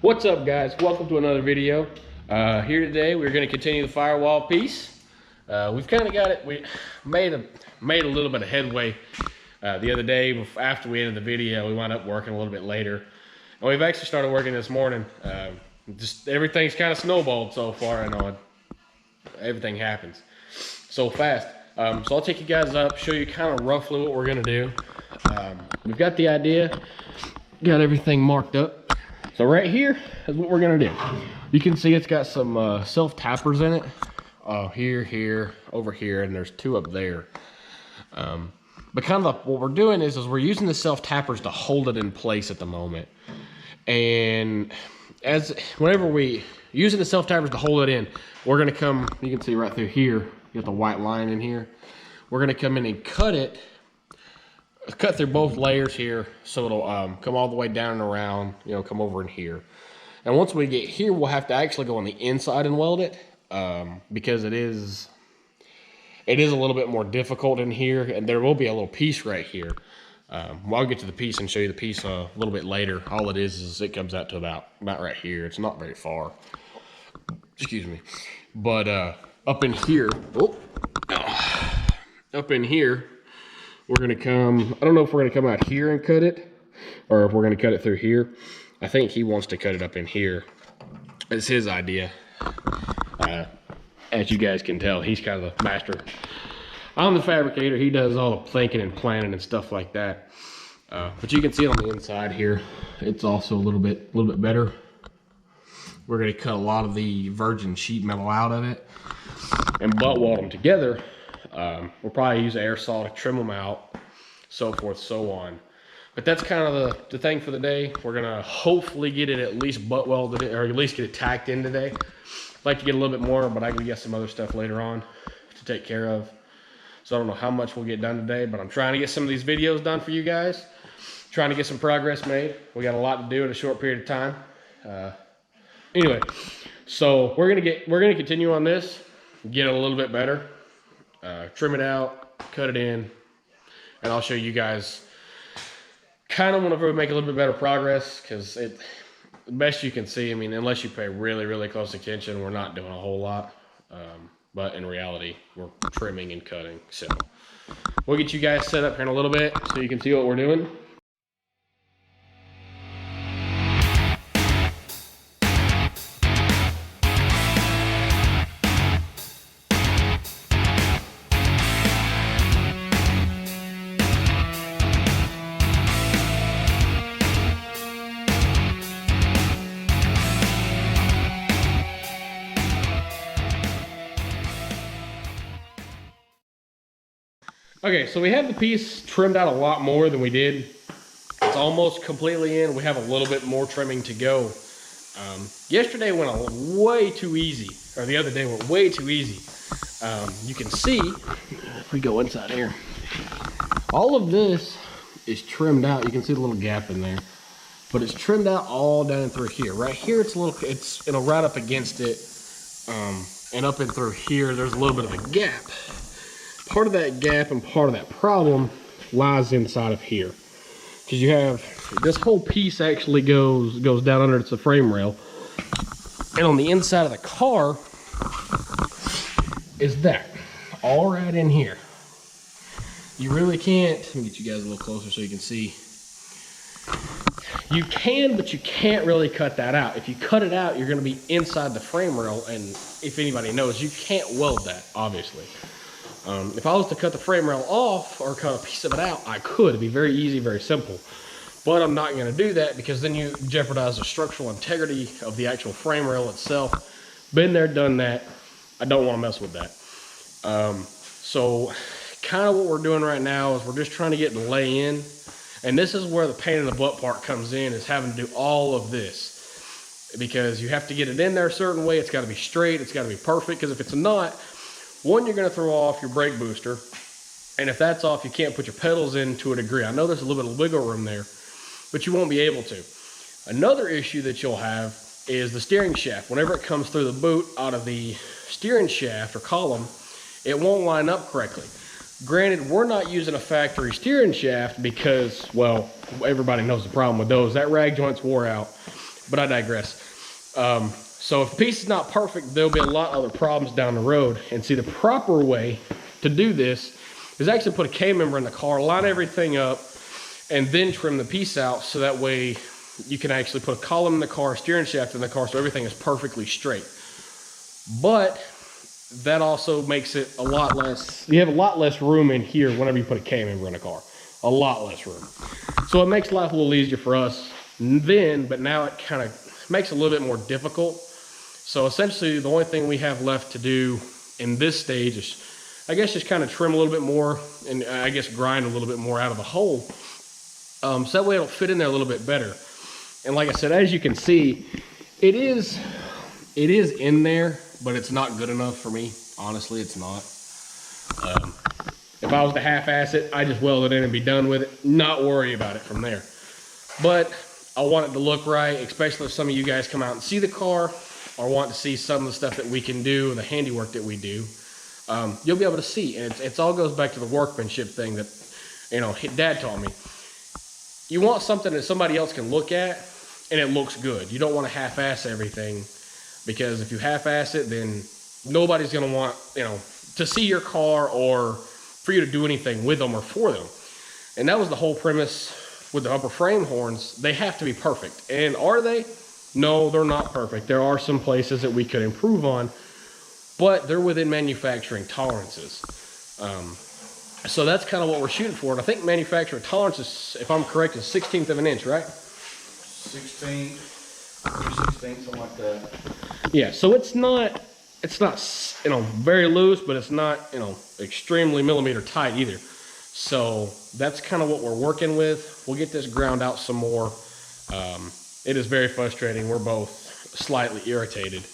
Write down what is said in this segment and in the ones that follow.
What's up, guys? Welcome to another video. Here today we're going to continue the firewall piece. We've kind of got it. We made a little bit of headway the other day. After we ended the video, we wound up working a little bit later, and we've actually started working this morning. Just everything's kind of snowballed so far. I know everything happens so fast. So I'll take you guys up, show you kind of roughly what we're going to do. We've got the idea, got everything marked up. So right here is what we're gonna do. You can see it's got some self tappers in it. Here, over here, and there's two up there. But kind of what we're doing is we're using the self tappers to hold it in place at the moment. And whenever we using the self tappers to hold it in, we're gonna come. You can see right through here. You got the white line in here. We're gonna come in and cut through both layers here, so it'll come all the way down and around, come over in here. And once we get here, we'll have to actually go on the inside and weld it, because it is a little bit more difficult in here, and there will be a little piece right here. Well, I'll get to the piece and show you the piece a little bit later. All it is it comes out to about right here. It's not very far. Excuse me. But up in here, we're gonna come, I don't know if we're gonna come out here and cut it, or if we're gonna cut it through here. I think he wants to cut it up in here. It's his idea. As you guys can tell, he's kind of the master. I'm the fabricator. He does all the thinking and planning and stuff like that. But you can see it on the inside here. It's also a little bit better. We're gonna cut a lot of the virgin sheet metal out of it and butt weld them together. We'll probably use air saw to trim them out, so forth, so on. But that's kind of the thing for the day. We're gonna hopefully get it at least butt welded, or at least get it tacked in today. I'd like to get a little bit more, but I can get some other stuff later on to take care of. So I don't know how much we'll get done today, but I'm trying to get some of these videos done for you guys. Trying to get some progress made. We got a lot to do in a short period of time. Anyway, so we're gonna continue on this, get it a little bit better. Trim it out, cut it in, and I'll show you guys kind of whenever we make a little bit better progress, because the best you can see, I mean, unless you pay really, really close attention, we're not doing a whole lot. But in reality, we're trimming and cutting. So we'll get you guys set up here in a little bit so you can see what we're doing. Okay, so we have the piece trimmed out a lot more than we did. It's almost completely in. We have a little bit more trimming to go. Yesterday went way too easy, or the other day went way too easy. You can see, if we go inside here, all of this is trimmed out. You can see the little gap in there, but it's trimmed out all down through here. Right here, it'll right up against it, and up and through here, there's a little bit of a gap. Part of that gap and part of that problem lies inside of here, because you have this whole piece actually goes down under the frame rail, and on the inside of the car is that all right in here. You really can't, let me get you guys a little closer so you can see. You can, but you can't really cut that out. If you cut it out, you're going to be inside the frame rail, and if anybody knows, you can't weld that, obviously. If I was to cut the frame rail off or cut a piece of it out, I could. It'd be very easy, very simple. But I'm not going to do that, because then you jeopardize the structural integrity of the actual frame rail itself. Been there, done that. I don't want to mess with that. So kind of what we're doing right now is we're just trying to get the lay in. And this is where the pain in the butt part comes in, is having to do all of this. Because you have to get it in there a certain way. It's got to be straight. It's got to be perfect. Because if it's not, one, you're going to throw off your brake booster, and if that's off, you can't put your pedals in to a degree. I know there's a little bit of wiggle room there, but you won't be able to. Another issue that you'll have is the steering shaft. Whenever it comes through the boot out of the steering shaft or column, it won't line up correctly. Granted, we're not using a factory steering shaft because, well, everybody knows the problem with those. That rag joint's wore out. but I digress. So if the piece is not perfect, there'll be a lot of other problems down the road. And see, the proper way to do this is actually put a K-member in the car, line everything up, and then trim the piece out, so that way you can actually put a column in the car, steering shaft in the car, so everything is perfectly straight. But that also makes it a lot less, you have a lot less room in here whenever you put a K-member in a car. A lot less room. So it makes life a little easier for us then, but now it kind of makes it a little bit more difficult. So essentially the only thing we have left to do in this stage is, I guess, just kind of trim a little bit more, and I guess grind a little bit more out of the hole. So that way it'll fit in there a little bit better. And like I said, as you can see, it is in there, but it's not good enough for me. Honestly, it's not. If I was to half-ass it, I just weld it in and be done with it. Not worry about it from there. But I want it to look right, especially if some of you guys come out and see the car or want to see some of the stuff that we can do and the handiwork that we do. You'll be able to see. And it all goes back to the workmanship thing that, you know, Dad taught me. You want something that somebody else can look at and it looks good. You don't want to half-ass everything, because if you half-ass it, then nobody's going to want, you know, to see your car or for you to do anything with them or for them. And that was the whole premise with the upper frame horns. They have to be perfect. And are they? No, they're not perfect. There are some places that we could improve on, but they're within manufacturing tolerances. So that's kind of what we're shooting for. And I think manufacturer tolerance is, if I'm correct, is 1/16 of an inch, right? 16, 16, something like that. Yeah, so it's not, you know, very loose, but it's not, you know, extremely millimeter tight either. So that's kind of what we're working with. We'll get this ground out some more. It is very frustrating. We're both slightly irritated,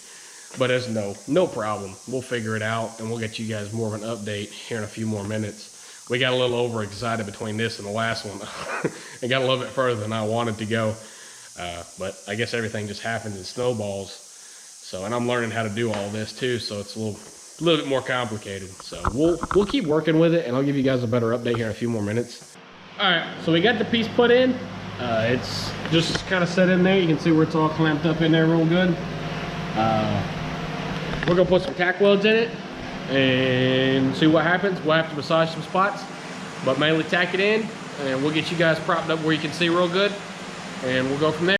but it's no problem. We'll figure it out, and we'll get you guys more of an update here in a few more minutes. We got a little overexcited between this and the last one. It got a little bit further than I wanted to go. But I guess everything just happens in snowballs. So, and I'm learning how to do all this too, so it's a little bit more complicated. So we'll keep working with it, and I'll give you guys a better update here in a few more minutes. All right, so we got the piece put in. It's just kind of set in there. You can see where it's all clamped up in there real good. We're gonna put some tack welds in it and see what happens. We'll have to massage some spots, but mainly tack it in, and we'll get you guys propped up where you can see real good, and we'll go from there.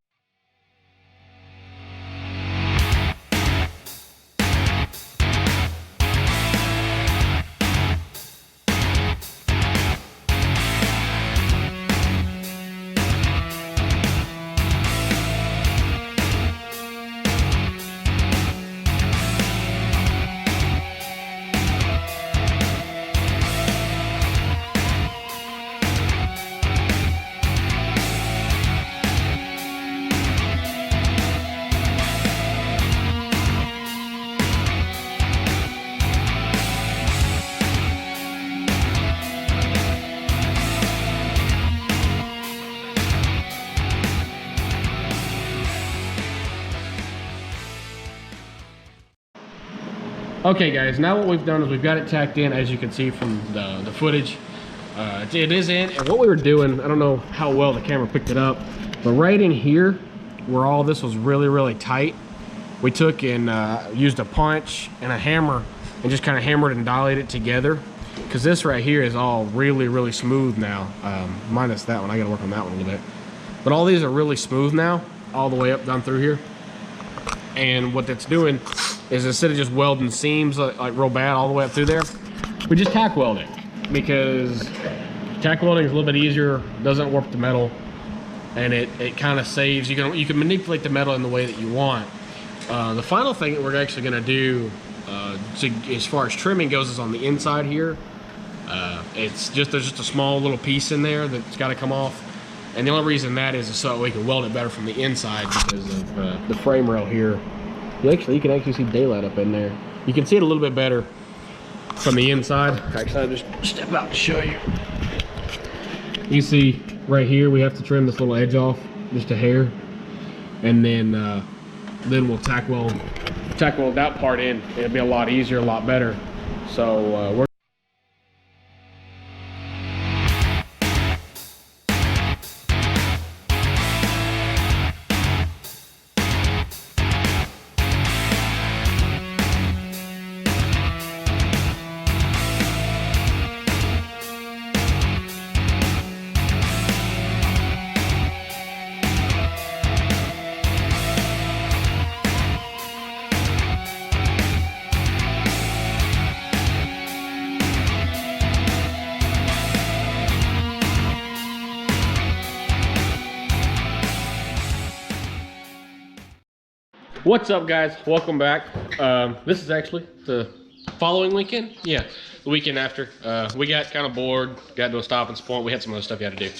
Okay guys, now what we've done is we've got it tacked in, as you can see from the footage. It is in, and what we were doing, I don't know how well the camera picked it up, but right in here, where all this was really tight, we took and used a punch and a hammer and just kind of hammered and dilated it together, because this right here is all really smooth now, minus that one. I gotta work on that one a little bit. But all these are really smooth now, all the way up down through here. And what that's doing is, instead of just welding seams like real bad all the way up through there, we just tack weld it, because tack welding is a little bit easier, doesn't warp the metal, and it kind of saves. You can manipulate the metal in the way that you want. The final thing that we're actually going to do, as far as trimming goes, is on the inside here. There's just a small little piece in there that's got to come off. And the only reason that is so we can weld it better from the inside, because of the frame rail here. You can actually see daylight up in there. You can see it a little bit better from the inside. Actually, I'll just step out to show you. You see right here, we have to trim this little edge off, just a hair, and then we'll tack weld that part in. It'll be a lot easier, a lot better. So we're What's up, guys? Welcome back. This is actually the following weekend. Yeah, the weekend after. We got kind of bored, got to a stopping point. We had some other stuff we had to do.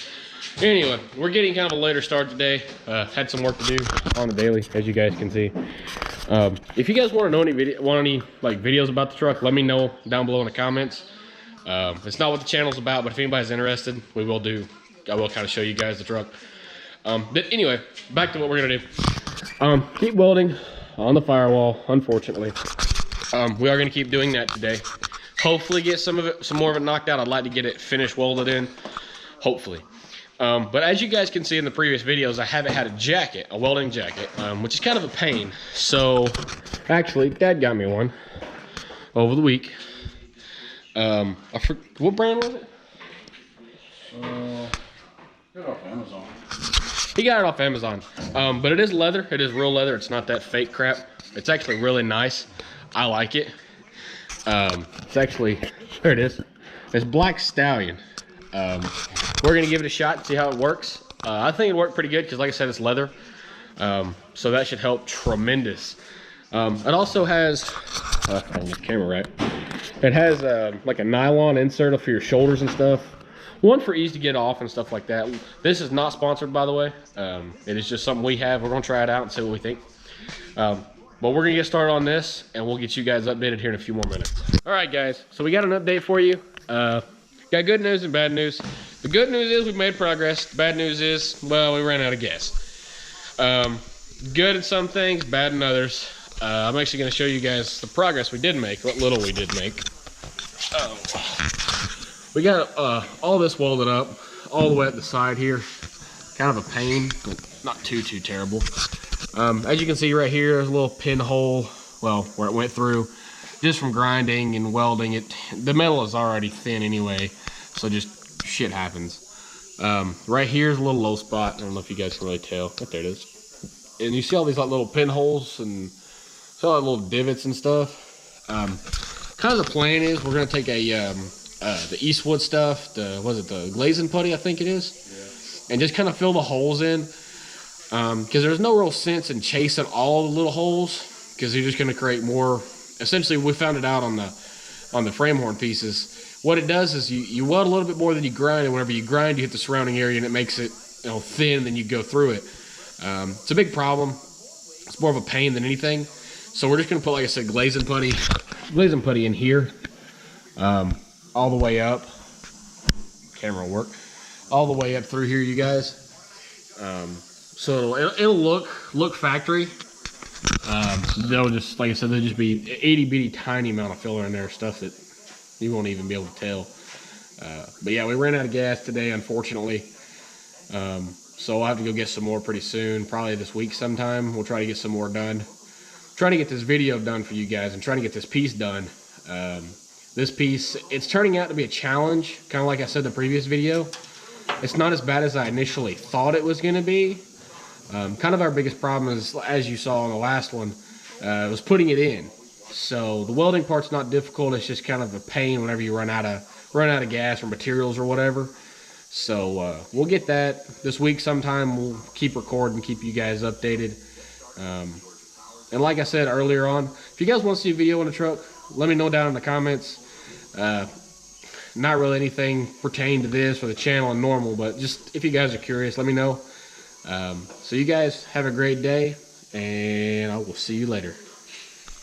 Anyway, we're getting kind of a later start today. Had some work to do on the daily, as you guys can see. If you guys want to know any videos about the truck, let me know down below in the comments. It's not what the channel's about, but if anybody's interested, I will kind of show you guys the truck. But anyway, back to what we're gonna do. Keep welding on the firewall, unfortunately. We are gonna keep doing that today. Hopefully get some more of it knocked out. I'd like to get it finished welded in, hopefully. But as you guys can see in the previous videos, I haven't had a welding jacket, which is kind of a pain. So actually, Dad got me one over the week. What brand was it? Get it off Amazon. He got it off Amazon. But it is leather. It is real leather. It's not that fake crap. It's actually really nice. I like it. It's actually, there it is. It's Black Stallion. We're gonna give it a shot and see how it works. I think it worked pretty good because, like I said, it's leather. So that should help tremendous. It also has, I can get the camera right. It has like a nylon insert for your shoulders and stuff. One for ease to get off and stuff like that. This is not sponsored, by the way. It is just something we have. We're gonna try it out and see what we think. But we're gonna get started on this and we'll get you guys updated here in a few more minutes. All right, guys, so we got an update for you. Got good news and bad news. The good news is we've made progress. The bad news is, well, we ran out of gas. Good in some things, bad in others. I'm actually gonna show you guys the progress we did make, what little we did make. We got all this welded up, all the way at the side here. Kind of a pain, but not too terrible. As you can see right here, there's a little pinhole, well, where it went through. Just from grinding and welding it. The metal is already thin anyway, so just shit happens. Right here's a little low spot. I don't know if you guys can really tell. Right there it is. And you see all these like little pinholes and see all the little divots and stuff. Kind of the plan is we're gonna take the Eastwood stuff, the glazing putty, I think it is, and just kind of fill the holes in, because there's no real sense in chasing all the little holes, because you're just going to create more. Essentially, we found it out on the frame horn pieces. What it does is you weld a little bit more than you grind, and whenever you grind, you hit the surrounding area, and it makes it thin, then you go through it. It's a big problem. It's more of a pain than anything. So we're just going to put, like I said, glazing putty in here. All the way up, camera will work, all the way up through here, you guys. So it'll look factory. They'll just, like I said, there'll just be itty bitty tiny amount of filler in there, stuff that you won't even be able to tell. But yeah, we ran out of gas today, unfortunately. So I'll have to go get some more pretty soon, probably this week sometime. We'll try to get some more done. Trying to get this video done for you guys and trying to get this piece done. This piece, it's turning out to be a challenge, kind of like I said in the previous video. It's not as bad as I initially thought it was going to be. Kind of our biggest problem is, as you saw in the last one, was putting it in. So the welding part's not difficult, it's just kind of a pain whenever you run out of gas or materials or whatever. So we'll get that this week sometime. We'll keep recording, keep you guys updated. And like I said earlier on, if you guys want to see a video on the truck, let me know down in the comments. Not really anything pertaining to this or the channel and normal, but just if you guys are curious, let me know. So you guys have a great day, and I will see you later.